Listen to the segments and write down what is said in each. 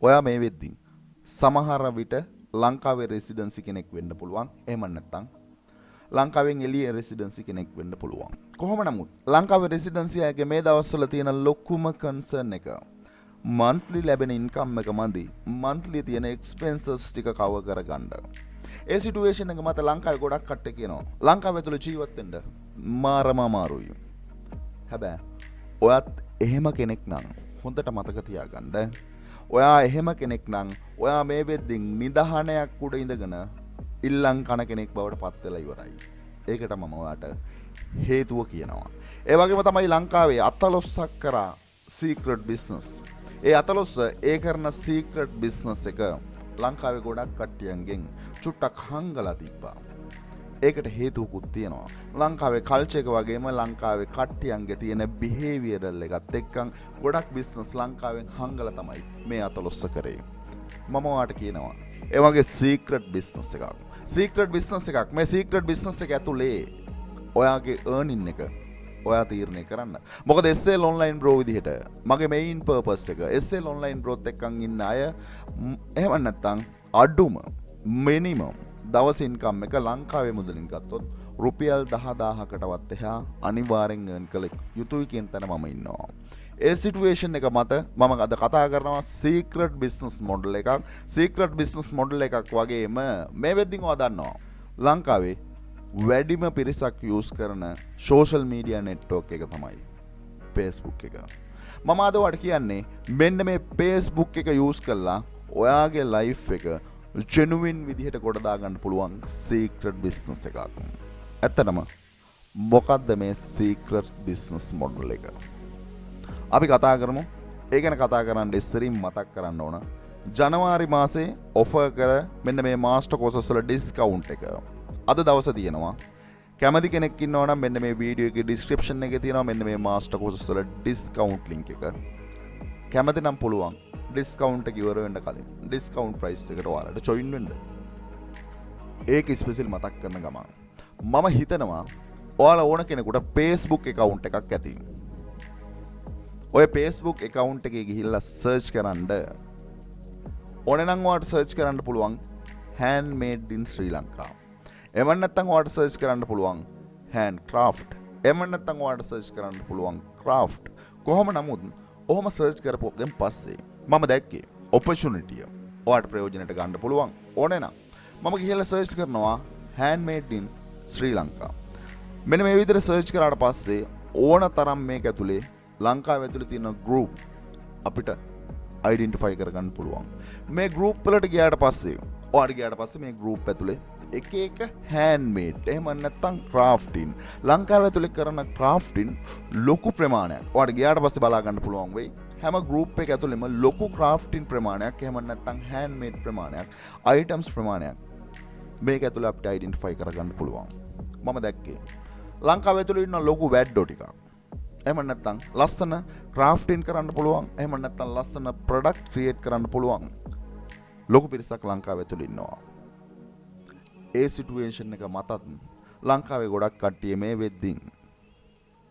ඔයා මේ වෙද්දී සමහර විට ලංකාවේ රෙසිඩන්සි කෙනෙක් වෙන්න පුළුවන්. එහෙම නැත්නම් ලංකාවෙන් එළිය රෙසිඩන්සි කෙනෙක් වෙන්න පුළුවන්. කොහොම නමුත් ලංකාවේ රෙසිඩන්සි අයගේ මේ දවස්වල තියෙන ලොකුම කන්සර්න් එක monthly ලැබෙන ඉන්කම් එක මන්දි monthly තියෙන expenses ටික කවර් කරගන්න. ඒ සිටුේෂන් එක මත ලංකාවේ ගොඩක් කට්ටිය කියනවා ලංකාව ඇතුළේ ජීවත් වෙන්න මාරම අමාරුයි. හැබැයි ඔයත් එහෙම කෙනෙක් නම් හොඳට මතක තියාගන්න. ඔයා එහෙම කෙනෙක් නම් ඔයා මේ වෙද්දින් නිදහනයක් උඩ ඉඳගෙන ඉල්ලන් කන කෙනෙක් බවට පත් වෙලා ඉවරයි. ඒකට මම ඔයාට හේතුව කියනවා. ඒ වගේම තමයි ලංකාවේ අතලොස්සක් කරා සීක්‍රට් බිස්නස්. ඒ අතලොස්ස ඒ කරන සීක්‍රට් බිස්නස් එක ලංකාවේ ගොඩක් කට්ටියන්ගෙන් චුට්ටක් හංගලා තිබ්බා. ඒකට හේතුවකුත් තියෙනවා. ලංකාවේ කල්චර් එක වගේම ලංකාවේ කට්ටියන්ගේ තියෙන බිහේවියරල් එකත් එක්කන් ගොඩක් බිස්නස් ලංකාවෙන් හංගලා තමයි මේ අතලොස්ස කරේ. මම ඔයාට කියනවා ඒ වගේ සීක්‍රට් බිස්නස් එකක්. සීක්‍රට් බිස්නස් එකක්. මේ සීක්‍රට් බිස්නස් එක ඇතුලේ ඔයාගේ earning එක ඔයා තීරණය කරන්න. මොකද SL online bro විදිහට මගේ main purpose එක SL online broත් එක්කන් ඉන්න අය එහෙම නැත්නම් අඩුම minimum දවස් ඉන්කම් එක ලංකාවේ මුදලින් ගත්තොත් රුපියල් 10000කටවත් එහා අනිවාර්යෙන් earn කළ යුතුයි කියන තැන මම ඉන්නවා. ඒ සිටුේෂන් එක මත මම අද කතා කරනවා සීක්‍රට් බිස්නස් මොඩල් එකක්. සීක්‍රට් බිස්නස් මොඩල් එකක් වගේම මේ වෙද්දින් ඔයා දන්නවා ලංකාවේ වැඩිම පිරිසක් යූස් කරන සෝෂල් මීඩියා නෙට්වර්ක් එක තමයි Facebook එක. මම අද ඔයාලට කියන්නේ මෙන්න මේ Facebook එක යූස් කරලා ඔයාගේ ලයිෆ් එක ජෙනුවින් විදිහට ගොඩ දාගන්න පුළුවන් සීක්‍රට් බිස්නස් එකක්. ඇත්තටම මොකක්ද මේ සීක්‍රට් බිස්නස් මොඩල් එක? අපි කතා කරමු. ඒ ගැන කතා කරන්න ඉස්සරින් මතක් කරන්න ඕන ජනවාරි මාසේ ඔෆර් කර මෙන්න මේ මාස්ටර් කෝසස් වල ඩිස්කවුන්ට් එක අද දවස තියෙනවා. කැමති කෙනෙක් ඉන්නවා නම් මෙන්න මේ වීඩියෝ එකේ ඩිස්ක්‍රිප්ෂන් එකේ තියෙනවා මෙන්න මේ මාස්ටර් කෝසස් වල ඩිස්කවුන්ට් ලින්ක් එක. කැමති නම් පුළුවන් ඩිස්කවුන්ට් එක ඉවර වෙන්න කලින් ඩිස්කවුන්ට් ප්‍රයිස් එකට ඔයාලට ජොයින් වෙන්න. ඒක ස්පෙෂල් මතක් කරන ගමන් මම හිතනවා ඔයාලා ඕන කෙනෙකුට Facebook account එකක් ඇති. ඔය Facebook account එකේ ගිහිල්ලා search කරන්න ඕනේ නම් ඔයාලට search කරන්න පුළුවන් handmade in Sri Lanka. එමන් නැත්නම් ඔයාලට search කරන්න පුළුවන් handcraft. එමන් නැත්නම් ඔයාලට search කරන්න පුළුවන් craft. කොහොම නමුත් ඔහොම search කරපුවකින් පස්සේ මම දැක්කේ opportunity. ඔයාලට ප්‍රයෝජනයට ගන්න පුළුවන්. ඕනේ නම් මම ගිහිල්ලා search කරනවා handmade in Sri Lanka. මෙන්න මේ විදිහට search කරාට පස්සේ ඕන තරම් මේක ඇතුලේ ලංකාවේ ඇතුලේ තියෙන group අපිට identify කරගන්න පුළුවන්. මේ group වලට ගියාට පස්සේ ඔයාලට ගියාට පස්සේ මේ group ඇතුලේ එක එක handmade එහෙම නැත්නම් crafting ලංකාව ඇතුලේ කරන crafting ලොකු ප්‍රමාණයක් ඔයාලට ගියාට පස්සේ බලා ගන්න පුළුවන් වෙයි. හැම group එක ඇතුලේම ලොකු crafting ප්‍රමාණයක් එහෙම නැත්නම් handmade ප්‍රමාණයක් items ප්‍රමාණයක් මේක ඇතුලේ අපිට identify කරගන්න පුළුවන්. මම දැක්කේ ලංකාව ඇතුලේ ඉන්න ලොකු වැඩෝ ටිකක්. එහෙම නැත්නම් ලස්සන crafting කරන්න පුළුවන්. එහෙම නැත්නම් ලස්සන product create කරන්න පුළුවන්. ලොකු පිරිසක් ලංකාව ඇතුලේ ඉන්නවා. ඒ සිටුේෂන් එක මතත් ලංකාවේ ගොඩක් කට්ටිය මේ වෙද්දින්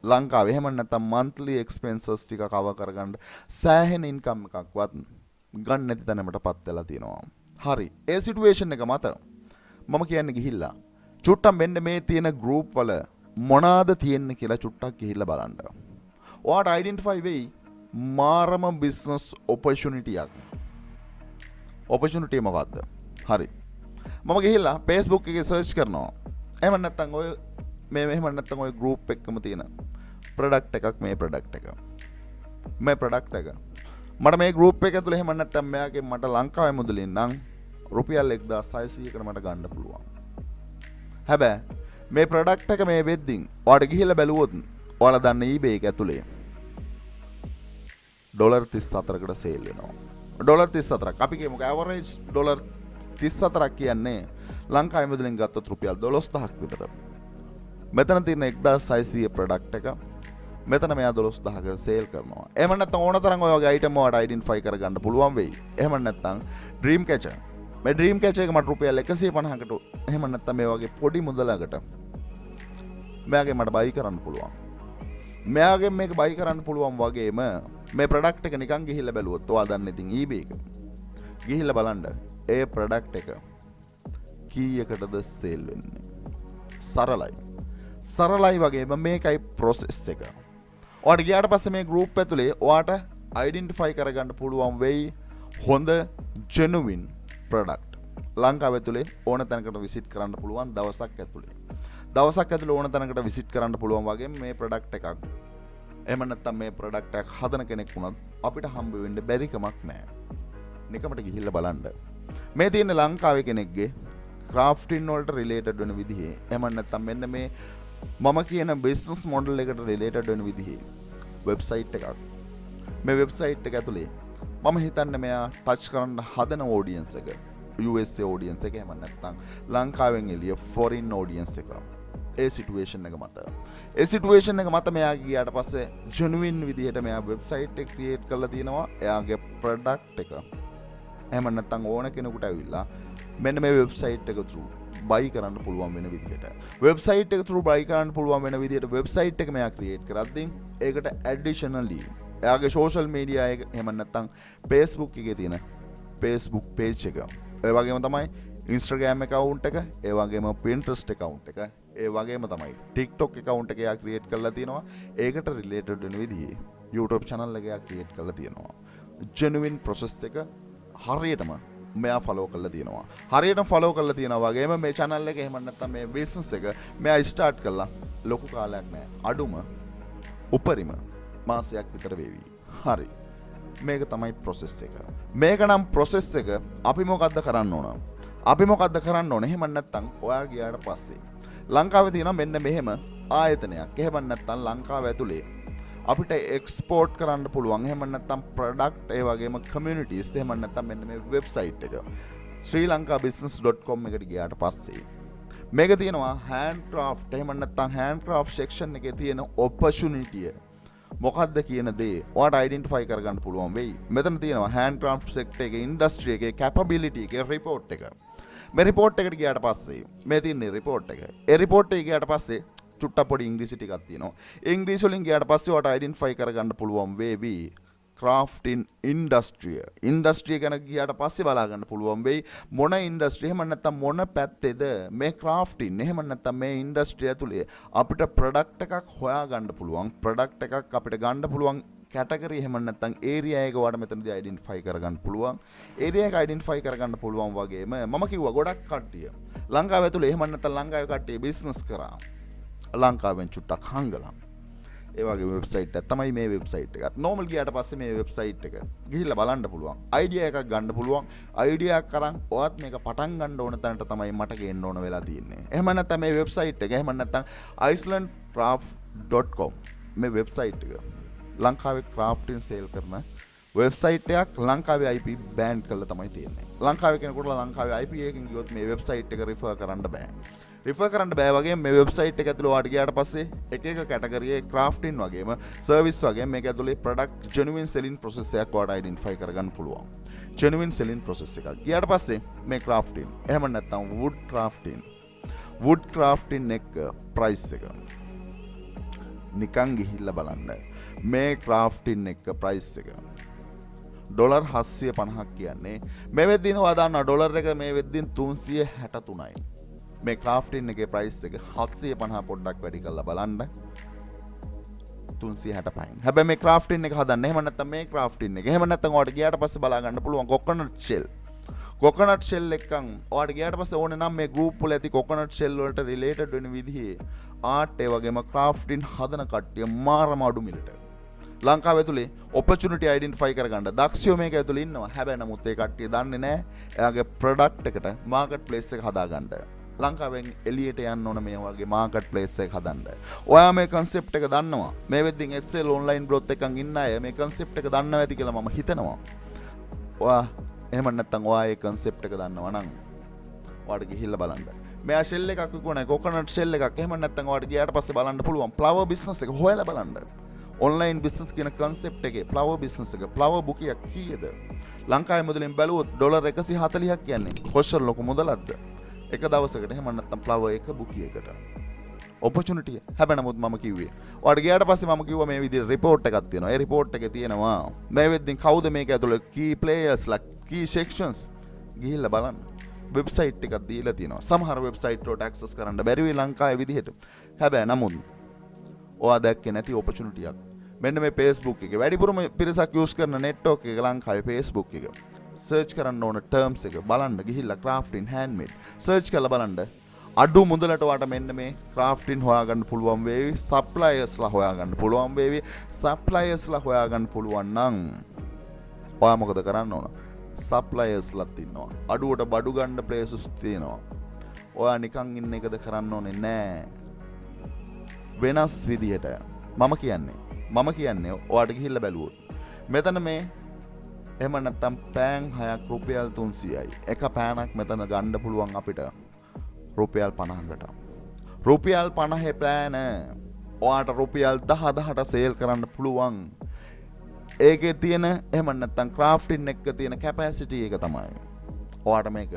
ලංකාවේ එහෙම නැත්නම් monthly expenses ටික cover කරගන්න සෑහෙන income එකක්වත් ගන්න නැති තැනකටපත් වෙලා තියෙනවා. හරි. ඒ සිටුේෂන් එක මත මම කියන්නේ ගිහිල්ලා චුට්ටක් මෙන්න මේ තියෙන group වල මොනවාද තියෙන්නේ කියලා චුට්ටක් ගිහිල්ලා බලන්න. ඔයාට identify වෙයි මාරම business opportunity එකක්. opportunity මොකද්ද? හරි. මම ගිහිල්ලා Facebook එකේ search කරනවා. එහෙම නැත්නම් ඔය එහෙම නැත්නම් ඔය group එකකම තියෙන product එකක් මේ product එක. මේ product එක. මට මේ group එක ඇතුලේ එහෙම නැත්නම් මෙයාගේ මට ලංකාවේ මුදලින් නම් රුපියල් 1600කට මට ගන්න පුළුවන්. හැබැයි මේ product එක මේ වෙද්දින් ඔයාලට ගිහිල්ලා බැලුවොත් ඔයාලා දන්න eBay එක ඇතුලේ $34කට sale වෙනවා. $34ක් අපි කියමුකෝ average $34ක් කියන්නේ ලංකාවේ මුදලින් ගත්තොත් රුපියල් 12000ක් විතර. මෙතන තියෙන 1600 product එක මෙතන මෙයා 12000කට sale කරනවා. එහෙම නැත්නම් ඕන තරම් ඔය වගේ item ඔයාලට identify කරගන්න පුළුවන් වෙයි. එහෙම නැත්නම් dream catcher මේ ඩ්‍රීම් කැචර් එක මට රුපියල් 150කට එහෙම නැත්නම් මේ වගේ පොඩි මුදලකට මෙයාගේ මට බයි කරන්න පුළුවන්. මෙයාගේ මේක බයි කරන්න පුළුවන් වගේම මේ ප්‍රොඩක්ට් එක නිකන් ගිහිල්ලා බැලුවොත් ඔයා දන්නේ ඉතින් eBay එක. ගිහිල්ලා බලන්න ඒ ප්‍රොඩක්ට් එක කීයකටද සේල් වෙන්නේ. සරලයි වගේම මේකයි ප්‍රොසෙස් එක. ඔයාට ගියාට පස්සේ මේ ගෲප් ඇතුලේ ඔයාට අයිඩෙන්ටිෆයි කරගන්න පුළුවන් වෙයි හොඳ ජෙනුවින් ප්‍රොඩක්ට්. ලංකාව ඇතුලේ ඕන තැනකට විසිට් කරන්න පුළුවන් දවසක් ඇතුලේ. දවසක් ඇතුලේ ඕන තැනකට විසිට් කරන්න පුළුවන් වගේ මේ ප්‍රොඩක්ට් එකක්. එහෙම නැත්නම් මේ ප්‍රොඩක්ට් එකක් හදන කෙනෙක් වුණත් අපිට හම්බ වෙන්න බැරි කමක් නැහැ. නිකමට ගිහිල්ලා බලන්න. මේ තියෙන ලංකාවේ කෙනෙක්ගේ ක්‍රාෆ්ටින් වලට රිලේටඩ් වෙන විදිහේ එහෙම නැත්නම් මෙන්න මේ මම කියන බිස්නස් මොඩල් එකට රිලේටඩ් වෙන විදිහේ වෙබ්සයිට් එකක්. මේ වෙබ්සයිට් එක ඇතුලේ මම හිතන්නේ මෙයා ටච් කරන්න හදන ඔඩියන්ස් එක USA ඔඩියන්ස් එක එහෙම නැත්නම් ලංකාවෙන් එළිය ෆොරින් ඔඩියන්ස් එක. ඒ සිටුේෂන් එක මත. ඒ සිටුේෂන් එක මත මෙයා ගියාට පස්සේ ජෙනුවින් විදිහට මෙයා වෙබ්සයිට් එක ක්‍රියේට් කරලා තියෙනවා. එයාගේ ප්‍රොඩක්ට් එක. එහෙම නැත්නම් ඕන කෙනෙකුට ඇවිල්ලා මෙන්න මේ වෙබ්සයිට් එක through buy කරන්න පුළුවන් වෙන විදිහට. වෙබ්සයිට් එක through buy කරන්න පුළුවන් වෙන විදිහට වෙබ්සයිට් එක මෙයා ක්‍රියේට් කරද්දී ඒකට additionally එයාගේ social media එක එහෙම නැත්නම් Facebook එකේ තියෙන Facebook page එක. ඒ වගේම තමයි Instagram account එක, ඒ වගේම Pinterest account එක, ඒ වගේම තමයි TikTok account එක එයා ක්‍රියේට් කරලා තියෙනවා. ඒකට related වෙන විදිහේ YouTube channel එක එයා ක්‍රියේට් කරලා තියෙනවා. genuine process එක හරියටම මෙයා ෆලෝ කරලා තියෙනවා. හරියටම ෆලෝ කරලා තියෙනවා වගේම මේ channel එක එහෙම නැත්නම් මේ business එක මෙයා ස්ටාර්ට් කළා ලොකු කාලයක් නෑ. අඩුම උපරිම මාසයක් විතර වේවි. හරි. මේක තමයි process එක. මේක නම් process එක අපි මොකද්ද කරන්න ඕන? අපි මොකද්ද කරන්න ඕන? එහෙම නැත්නම් ඔයා ගියාට පස්සේ ලංකාවේ තියෙනවා මෙන්න මෙහෙම ආයතනයක්. එහෙම නැත්නම් ලංකාව ඇතුලේ අපිට එක්ස්පෝර්ට් කරන්න පුළුවන්. එහෙම නැත්නම් ප්‍රොඩක්ට් ඒ වගේම කමියුනිටිස් එහෙම නැත්නම් මෙන්න මේ වෙබ්සයිට් එක srilankabusiness.com එකට ගියාට පස්සේ මේක තියෙනවා handcraft එහෙම නැත්නම් handcraft section එකේ තියෙන opportunity මොකක්ද කියන දේ ඔයාට අයිඩෙන්ටිෆයි කරගන්න පුළුවන් වෙයි. මෙතන තියෙනවා handcraft sector එකේ industry එකේ capability එකේ report එක. මේ report එකට ගියාට පස්සේ මේ තියෙන report එක. ඒ report එක ගියාට පස්සේ චුට්ටක් පොඩි ඉංග්‍රීසි ටිකක් තියෙනවා. ඉංග්‍රීසි වලින් ගියාට පස්සේ ඔයාට අයිඩෙන්ටිෆයි කරගන්න පුළුවන් වේවි crafting industry. industry ගැන ගියාට පස්සේ බලා ගන්න පුළුවන් වෙයි මොන industry එහෙම නැත්නම් මොන පැත්තේද මේ crafting එහෙම නැත්නම් මේ industry ඇතුලේ අපිට product එකක් හොයා ගන්න පුළුවන්. product එකක් අපිට ගන්න පුළුවන් කැටගරි එහෙම නැත්නම් ඒරියා එක ඔයාලට මෙතනදී අයිඩෙන්ටිෆයි කරගන්න පුළුවන්. ඒරියා එක අයිඩෙන්ටිෆයි කරගන්න පුළුවන් වගේම මම කිව්වා ගොඩක් කට්ටිය ලංකාව ඇතුලේ එහෙම නැත්නම් ලංකාවේ කට්ටිය බිස්නස් කරා. ලංකාවෙන් චුට්ටක් හංගලා. ඒ වගේ වෙබ්සයිට් එකක් තමයි මේ වෙබ්සයිට් එක. නෝමල් ගියාට පස්සේ මේ වෙබ්සයිට් එක ගිහිල්ලා බලන්න පුළුවන්. අයිඩියා එකක් ගන්න පුළුවන්. අයිඩියා එකක් අරන් ඔයත් මේක පටන් ගන්න ඕන තැනට තමයි මට ගේන්න ඕන වෙලා තියෙන්නේ. එහෙම නැත්නම් මේ වෙබ්සයිට් එක එහෙම නැත්නම් icelandcraft.com මේ වෙබ්සයිට් එක ලංකාවේ ක්‍රාෆ්ටින් සේල් කරන වෙබ්සයිට් එකක්. ලංකාවේ IP බෑන් කරලා තමයි තියෙන්නේ. ලංකාවේ කෙනෙකුට ලංකාවේ IP එකකින් ගියොත් මේ වෙබ්සයිට් එක රිෆර් කරන්න බෑ. රිෆර් කරන්න බෑ වගේ මේ වෙබ්සයිට් එක ඇතුළේ ඔයාට ගියාට පස්සේ එක එක කැටගරියේ ක්‍රාෆ්ටින් වගේම සර්විස් වගේම මේක ඇතුළේ ප්‍රොඩක්ට් ජෙනුවින් සෙලින් ප්‍රොසෙස් එකක් ඔයාට අයිඩෙන්ටිෆයි කරගන්න පුළුවන්. ජෙනුවින් සෙලින් ප්‍රොසෙස් එකක්. ගියාට පස්සේ මේ ක්‍රාෆ්ටින් එහෙම නැත්නම් වුඩ් ක්‍රාෆ්ටින් එක ප්‍රයිස් එක නිකන් ගිහිල්ලා බලන්න. මේ ක්‍රාෆ්ටින් එක ප්‍රයිස් එක ඩොලර් 750ක් කියන්නේ මේ වෙද්දී නෝ දාන්න ඩොලර් එක මේ වෙද්දී 363යි. මේ ක්‍රාෆ්ටින් එකේ ප්‍රයිස් එක 750 පොඩ්ඩක් වැඩි කරලා බලන්න 365න්. හැබැයි මේ ක්‍රාෆ්ටින් එක හදන්න එහෙම නැත්නම් මේ ක්‍රාෆ්ටින් එක එහෙම නැත්නම් ඔයාලට ගියාට පස්සේ බලා ගන්න පුළුවන් කොකනට් ෂෙල්. කොකනට් ෂෙල් එකක් ඔයාලට ගියාට පස්සේ ඕනේ නම් මේ ගෲප් වල ඇති කොකනට් ෂෙල් වලට රිලේටඩ් වෙන විදිහේ ආර්ට් ඒ වගේම ක්‍රාෆ්ටින් හදන කට්ටිය මාරම අඩු මිලට ලංකාව ඇතුලේ ඔපචුනිටි අයිඩෙන්ටිෆයි කරගන්න දක්ෂයෝ මේක ඇතුලේ ඉන්නවා. හැබැයි නමුත් ඒ කට්ටිය දන්නේ නැහැ එයාගේ ප්‍රොඩක්ට් එකට මාකට් ප්ලේස් එක හදාගන්න. ලංකාවෙන් එළියට යන්න ඕන මේ වගේ මාකට් ප්ලේස් එක හදන්න. ඔයා මේ concept එක දන්නවා. මේ වෙද්දින් SL online growth එකකින් ඉන්න අය මේ concept එක දන්නවා ඇති කියලා මම හිතනවා. ඔයා එහෙම නැත්නම් ඔයා මේ concept එක දන්නවා නම් ඔයාට ගිහිල්ලා බලන්න. මෙයා shell එකක් විකුණන coconut shell එකක්. එහෙම නැත්නම් ඔයාට ගියාට පස්සේ බලන්න පුළුවන් flower business එක හොයලා බලන්න. online business කියන concept එකේ flower business එක flower බුකියක් කීයද? ලංකාවේ මුදලින් බැලුවොත් ඩොලර් 140ක් කියන්නේ කොච්චර ලොකු මුදලක්ද? එක දවසකට එහෙම නැත්නම් flower එක බුකියකට. opportunity. හැබැයි නමුත් මම කිව්වේ ඔයාට ගියාට පස්සේ මම කිව්වා මේ විදිහට report එකක් තියෙනවා. ඒ report එකේ තියෙනවා මේ වෙද්දින් කවුද මේක ඇතුළේ key players ලා key sections ගිහිල්ලා බලන්න. වෙබ්සයිට් එකක් දීලා තියෙනවා. සමහර වෙබ්සයිට් වලට ඇක්සස් කරන්න බැරි වෙයි ලංකාවේ විදිහට. හැබැයි නමුත් ඔයා දැක්කේ නැති ඔපචුනිටි එකක්. මෙන්න මේ Facebook එකේ වැඩිපුරම පිරිසක් යූස් කරන network එක ලංකාවේ Facebook එක. සර්ච් කරන්න ඕන terms එක බලන්න ගිහිල්ලා crafting handmade සර්ච් කරලා බලන්න. අඩු මුදලට වාට මෙන්න මේ crafting හොයාගන්න පුළුවන් වේවි. suppliersලා හොයාගන්න පුළුවන් වේවි. suppliersලා හොයාගන්න පුළුවන් නම් ඔයා මොකද කරන්න ඕන? suppliersලාත් ඉන්නවා. අඩුවට බඩු ගන්න places තියෙනවා. ඔයා නිකන් ඉන්න එකද කරන්න ඕනේ නෑ. වෙනස් විදිහට මම කියන්නේ ඔයාට ගිහිල්ලා බැලුවොත් මෙතන මේ එහෙම නැත්තම් පෑන් 6ක් රුපියල් 300යි. එක පෑනක් මෙතන ගන්න පුළුවන් අපිට රුපියල් 50කට. රුපියල් 50 පෑන ඔයාට රුපියල් 10ට සේල් කරන්න පුළුවන්. ඒකේ තියෙන එහෙම නැත්තම් ක්‍රාෆ්ටින් එක තියෙන කැපැසිටි එක තමයි. ඔයාට මේක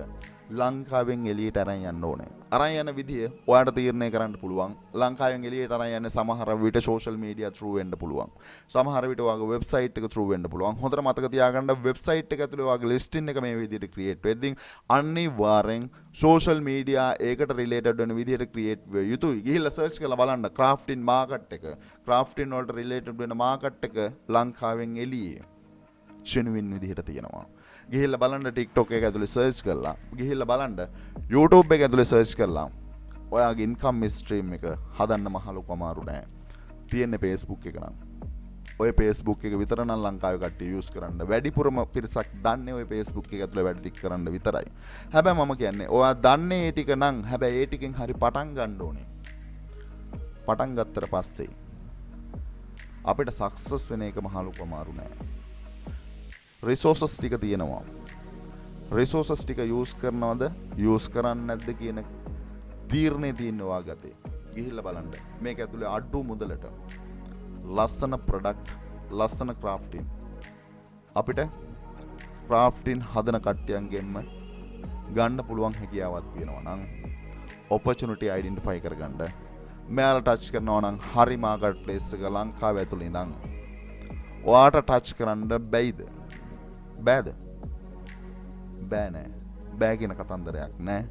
ලංකාවෙන් එළියට අරන් යන්න ඕනේ. අරන් යන විදිය ඔයාට තීරණය කරන්න පුළුවන්. ලංකාවෙන් එළියට අරන් යන්නේ සමහර විට social media through වෙන්න පුළුවන්. සමහර විට ඔයාගේ website එක through වෙන්න පුළුවන්. හොඳට මතක තියාගන්න website එක ඇතුලේ ඔයාගේ listing එක මේ විදිහට create වෙද්දී අනිවාර්යෙන් social media ඒකට related වෙන විදිහට create වෙ යුතුයි. ගිහිල්ලා search කරලා බලන්න crafting market එක. crafting වලට related වෙන market එක ලංකාවෙන් එළියේ genuine විදිහට තියෙනවා. ගිහිල්ලා බලන්න TikTok එක ඇතුලේ search කරලා ගිහිල්ලා බලන්න YouTube එක ඇතුලේ search කරලා ඔයාගේ income stream එක හදන්න මහ ලොකු අමාරු නෑ. තියෙන්නේ Facebook එක නම්. ඔය Facebook එක විතර නම් ලංකාවේ කට්ටිය use කරන්න. වැඩිපුරම පිරිසක් දන්නේ ඔය Facebook එක ඇතුලේ වැඩ ටික කරන්න විතරයි. හැබැයි මම කියන්නේ ඔයා දන්නේ ඒ ටික නම් හැබැයි ඒ ටිකෙන් හරි පටන් ගන්න ඕනේ. පටන් ගත්තට පස්සේ අපිට success වෙන එක මහ ලොකු අමාරු නෑ. resources ටික තියෙනවා. resources ටික use කරනවද use කරන්නේ නැද්ද කියන තීරණේ තියෙනවා ඔයාගතේ. ගිහිල්ලා බලන්න. මේක ඇතුලේ අඩු මුදලට ලස්සන product ලස්සන crafting අපිට crafting හදන කට්ටියන්ගෙන්ම ගන්න පුළුවන් හැකියාවක් තියෙනවා නම් opportunity identify කරගන්න. මෙයාලා touch කරනවා නම් හරි market place එක ලංකාවේ ඇතුලේ ඉඳන් ඔයාට touch කරන්න බැයිද? බෑද? බෑ නෑ. බෑ කියන කතන්දරයක් නෑ.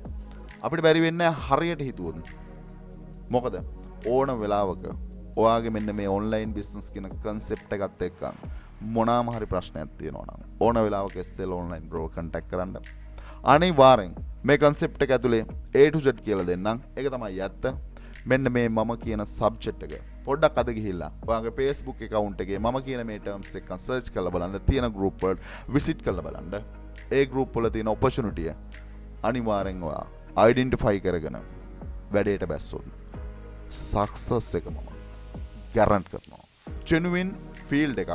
අපිට බැරි වෙන්නේ හරියට හිතුවොත්. මොකද ඕන වෙලාවක ඔයාගේ මෙන්න මේ online business කියන concept එකත් එක්ක මොනවාම හරි ප්‍රශ්නයක් තියෙනවා නම් ඕන වෙලාවක SL online bro contact කරන්න. අනිවාර්යෙන් මේ concept එක ඇතුලේ A to Z කියලා දෙන්නම්. ඒක තමයි ඇත්ත. මෙන්න මේ මම කියන subject එක පොඩ්ඩක් අද ගිහිල්ලා ඔයාගේ Facebook account එකේ මම කියන මේ terms එක search කරලා බලන්න. තියෙන group වලට visit කරලා බලන්න. ඒ group වල තියෙන opportunity අනිවාර්යෙන් ඔයා identify කරගෙන වැඩේට බැස්සොත් success එක මම guarantee කරනවා. genuine field එකක්.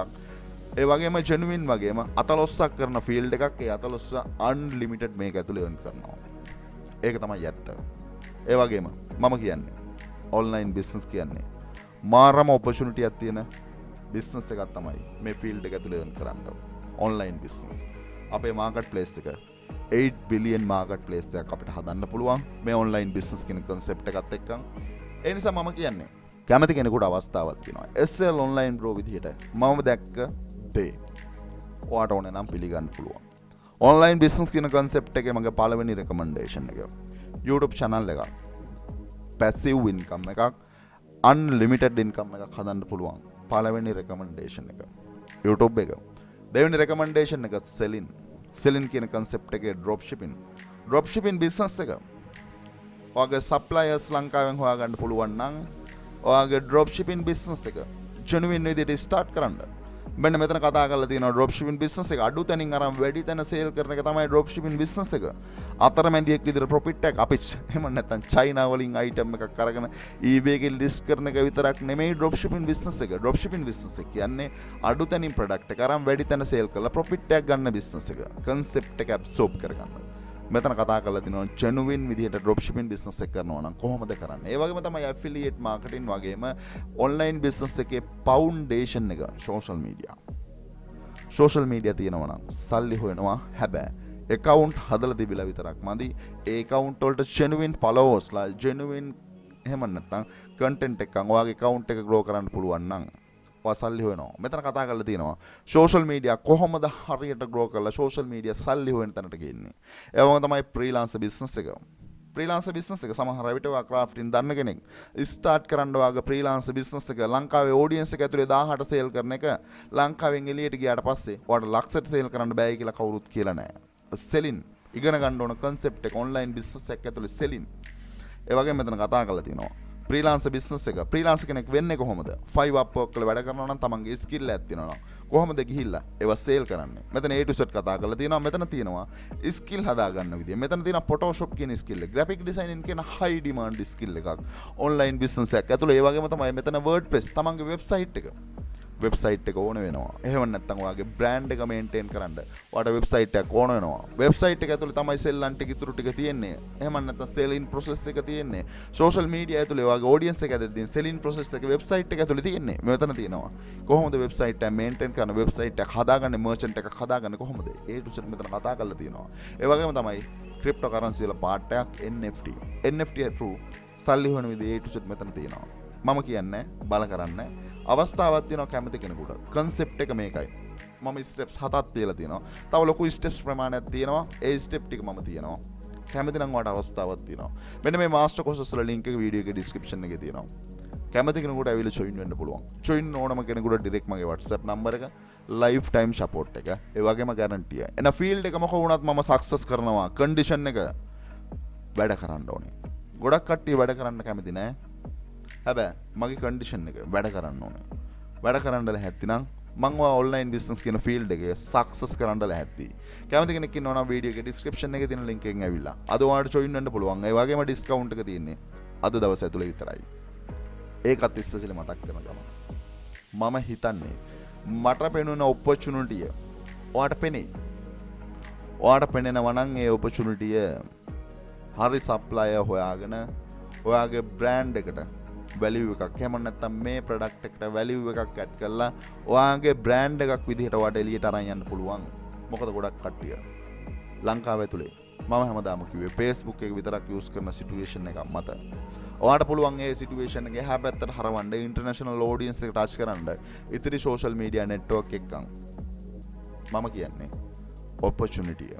ඒ වගේම genuine වගේම අතලොස්සක් කරන field එකක්. ඒ අතලොස්ස unlimited මේක ඇතුලේ earn කරනවා. ඒක තමයි ඇත්ත. ඒ වගේම මම කියන්නේ online business කියන්නේ මාරම opportunity එකක් තියෙන business එකක් තමයි මේ field එක ඇතුලේ earn කරන්න. online business. අපේ market place එක 8 billion market place එකක් අපිට හදන්න පුළුවන් මේ online business කියන concept එකත් එක්ක. ඒ නිසා මම කියන්නේ කැමති කෙනෙකුට අවස්ථාවක් තියෙනවා. SL online bro විදිහට මම දැක්ක දේ ඔයාට ඕනේ නම් පිළිගන්න පුළුවන්. online business කියන concept එකේ මගේ පළවෙනි recommendation එක YouTube channel එක. passive income එකක් unlimited income එකක් හදන්න පුළුවන්. පළවෙනි recommendation එක YouTube එක. දෙවෙනි recommendation එක selling කියන concept එකේ drop shipping business එක. ඔයාගේ suppliers ලංකාවෙන් හොයාගන්න පුළුවන් නම් ඔයාගේ drop shipping business එක genuine විදිහට start කරන්න. මෙන්න මෙතන කතා කරලා තියෙනවා drop shipping business එක අඩු තැනින් අරන් වැඩි තැන sale කරන එක තමයි drop shipping business එක. අතරමැදියෙක් විදිහට profit එකක් අපිට එහෙම නැත්නම් China වලින් item එකක් අරගෙන eBay එකේ list කරන එක විතරක් නෙමෙයි drop shipping business එක. drop shipping business එක කියන්නේ අඩු තැනින් product එක අරන් වැඩි තැන sale කරලා profit එකක් ගන්න business එක. concept එක absorb කරගන්න. මෙතන කතා කරලා තිනවා genuine විදිහට drop shipping business එක කරනවා නම් කොහොමද කරන්නේ? ඒ වගේම තමයි affiliate marketing වගේම online business එකේ foundation එක social media තියෙනවා නම් සල්ලි හොයනවා. හැබැයි account හදලා තිබිලා විතරක් මදි. ඒ account වලට genuine followers ලා genuine එහෙම නැත්නම් content එකක් ඔයාගේ account එක grow කරන්න පුළුවන් නම් සල්ලි හොයනවා. මෙතන කතා කරලා තියෙනවා සෝෂල් මීඩියා කොහොමද හරියට ග්‍රෝ කරලා සෝෂල් මීඩියා සල්ලි හොයන තැනට ගෙන්නේ. ඒ වගේම තමයි ෆ්‍රීලාන්සර් බිස්නස් එක. ෆ්‍රීලාන්සර් බිස්නස් එක සමහර විට ඔයා ක්‍රාෆ්ටින් දන්න කෙනෙක් ස්ටාර්ට් කරන්න වාගේ ෆ්‍රීලාන්සර් බිස්නස් එක ලංකාවේ ඔඩියන්ස් එක ඇතුලේ 1000ට සේල් කරන එක ලංකාවෙන් එළියට ගියාට පස්සේ ඔයාලට ලක්ෂයට සේල් කරන්න බෑ කියලා කවුරුත් කියලා නැහැ. සෙලින් ඉගෙන ගන්න ඕන concept එක ඔන්ලයින් බිස්නස් එකක් ඇතුලේ සෙලින්. ඒ වගේම මෙතන කතා කරලා තියෙනවා ෆ්‍රීලාන්සර් බිස්නස් එක. ෆ්‍රීලාන්සර් කෙනෙක් වෙන්නේ කොහොමද? 5 Upwork වල වැඩ කරනවා නම් තමන්ගේ ස්කිල් එකක් තියෙනවා. කොහොමද ගිහිල්ලා ඒවා සේල් කරන්නේ? මෙතන A to Z කතා කරලා තියෙනවා. මෙතන තියෙනවා ස්කිල් හදා ගන්න විදිය. මෙතන තියෙනවා Photoshop කියන ස්කිල් එක. graphic designing කියන high demand ස්කිල් එකක්. online business එකක් ඇතුළේ ඒ වගේම තමයි මෙතන WordPress තමන්ගේ වෙබ්සයිට් එක. වෙබ්සයිට් එක ඕන වෙනවා. එහෙම නැත්නම් ඔයාගේ බ්‍රෑන්ඩ් එක මේන්ටේන් කරන්න ඔයාට වෙබ්සයිට් එකක් ඕන වෙනවා. වෙබ්සයිට් එක ඇතුලේ තමයි සෙල්ලන් ටික ඉතුරු ටික තියෙන්නේ. එහෙම නැත්නම් සෙලින් ප්‍රොසෙස් එක තියෙන්නේ. සෝෂල් මීඩියා ඇතුලේ ඔයාගේ ඔඩියන්ස් එක ඇතුලේ තියෙන සෙලින් ප්‍රොසෙස් එක වෙබ්සයිට් එක ඇතුලේ තියෙන්නේ. මෙතන තියෙනවා. කොහොමද වෙබ්සයිට් එක මේන්ටේන් කරන වෙබ්සයිට් එකක් හදාගන්නේ මර්චන්ට් එකක් හදාගන්නේ කොහොමද? A to Z මෙතන කතා කරලා තියෙනවා. ඒ වගේම තමයි ක්‍රිප්ටෝ කරන්සි වල පාර්ට් එකක් NFT. NFT through සල්ලි හොයන විදිහ A to Z මෙතන තියෙනවා. මම කියන්නේ බල කරන්න අවස්ථාවක් තියෙනවා කැමති කෙනෙකුට. concept එක මේකයි. මම steps 7ක් තියලා තියෙනවා. තව ලොකු steps ප්‍රමාණයක් තියෙනවා. ඒ step ටික මම තියෙනවා. කැමති නම් ඔයාලට අවස්ථාවක් තියෙනවා. මෙන්න මේ master courses වල link එක වීඩියෝ එකේ description එකේ තියෙනවා. කැමති කෙනෙකුට ඇවිල්ලා join වෙන්න පුළුවන්. join ඕනම කෙනෙකුට direct මගේ WhatsApp number එක lifetime support එක. ඒ වගේම guarantee. එන field එක මොක වුණත් මම success කරනවා. condition එක වැඩ කරන්න ඕනේ. ගොඩක් කට්ටිය වැඩ කරන්න කැමති නෑ. හැබැයි මගේ කන්ඩිෂන් එක වැඩ කරන්න ඕනේ. වැඩ කරන්න ලැහැත්ති නම් මම ඔය ඔන්ලයින් බිස්නස් කියන ෆීල්ඩ් එකේ සක්සස් කරන්න ලැහැත්ති. කැමති කෙනෙක් ඉන්නවා නම් වීඩියෝ එකේ ඩිස්ක්‍රිප්ෂන් එකේ තියෙන ලින්ක් එකෙන් ඇවිල්ලා අද ඔයාලට ජොයින් වෙන්න පුළුවන්. ඒ වගේම ඩිස්කවුන්ට් එක තියෙන්නේ අද දවස් ඇතුලේ විතරයි. ඒකත් ස්පෙෂලි මතක් කරන ගමන් මම හිතන්නේ මට පෙනුන ඔපචුනිටිය ඔයාට පෙනේ. ඔයාට පෙනෙනවා නම් ඒ ඔපචුනිටිය හරි සප්ලයර් හොයාගෙන ඔයාගේ බ්‍රෑන්ඩ් එකට වැලියු එකක් එහෙම නැත්නම් මේ ප්‍රොඩක්ට් එකට වැලියු එකක් ඇඩ් කරලා ඔයාගේ බ්‍රෑන්ඩ් එකක් විදිහට ඔයාට එළියට අරන් යන්න පුළුවන්. මොකද ගොඩක් කට්ටිය ලංකාව ඇතුලේ මම හැමදාම කිව්වේ Facebook එක විතරක් යූස් කරන සිටුේෂන් එකක් මත. ඔයාට පුළුවන් ඒ සිටුේෂන් එක එහා පැත්තට හරවන්න ඉන්ටර්නැෂනල් ඔඩියන්ස් එක ටච් කරන්න ඉතිරි සෝෂල් මීඩියා නෙට්වර්ක් එකක්. මම කියන්නේ ඔපචුනිටිය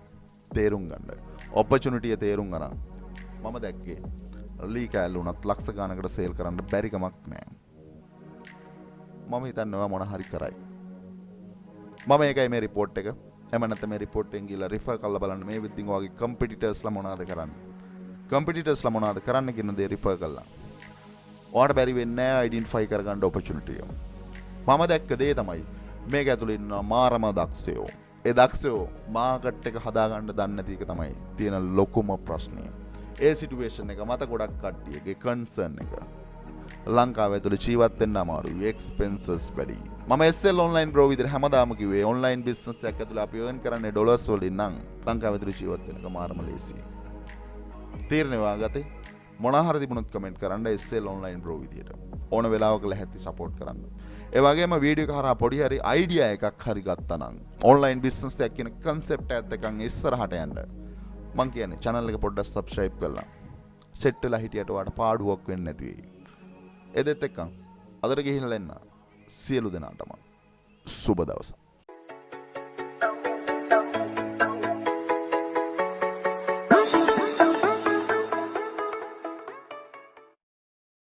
තේරුම් ගන්න. ඔපචුනිටිය තේරුම් ගන්න. මම දැක්කේ ලී කෑල්ල උනත් ලක්ෂ ගානකට සේල් කරන්න බැරි කමක් නෑ. මම හිතන්නේ ඔයා මොන හරි කරයි. මම ඒකයි මේ report එක. එහෙම නැත්නම් මේ report එකෙන් ගිහලා refer කරලා බලන්න මේ විදිහින් ඔයාගේ competitorsලා මොනවද කරන්නේ. competitorsලා මොනවද කරන්න කියන දේ refer කරලා. ඔයාට බැරි වෙන්නේ නෑ identify කරගන්න opportunity එක. මම දැක්ක දේ තමයි මේක ඇතුළේ ඉන්න මාරම දක්ෂයෝ. ඒ දක්ෂයෝ මාකට් එක හදාගන්න දන්නේ නැති එක තමයි තියෙන ලොකුම ප්‍රශ්නය. ඒ සිටුේෂන් එක මත ගොඩක් කට්ටියගේ කන්සර්න් එක. ලංකාව ඇතුළේ ජීවත් වෙන්න අමාරුයි. එක්ස්පෙන්සස් වැඩි. මම SL online bro විදිහට හැමදාම කිව්වේ online business එකක් ඇතුළේ අපි earn කරන්නේ ඩොලර්ස් වලින් නම් ලංකාව ඇතුළේ ජීවත් වෙන්න කමාරම ලේසි. තීරණය වාගත්තේ මොන හරි තිබුණොත් කමෙන්ට් කරන්න SL online bro විදිහට. ඕන වෙලාවක ලැහැත්ති සපෝට් කරන්න. ඒ වගේම වීඩියෝ එක හරහා පොඩි හරි අයිඩියා එකක් හරි ගත්තා නම් online business එකක් කියන concept එකත් එක්කන් ඉස්සරහට යන්න. මං කියන්නේ channel එක පොඩ්ඩක් subscribe කරලා set වෙලා හිටියට ඔයාලට පාඩුවක් වෙන්නේ නැති වෙයි. එදෙත් එක්කන් අදට ගිහිල්ලා එන්න සියලු දෙනාටම සුබ දවසක්.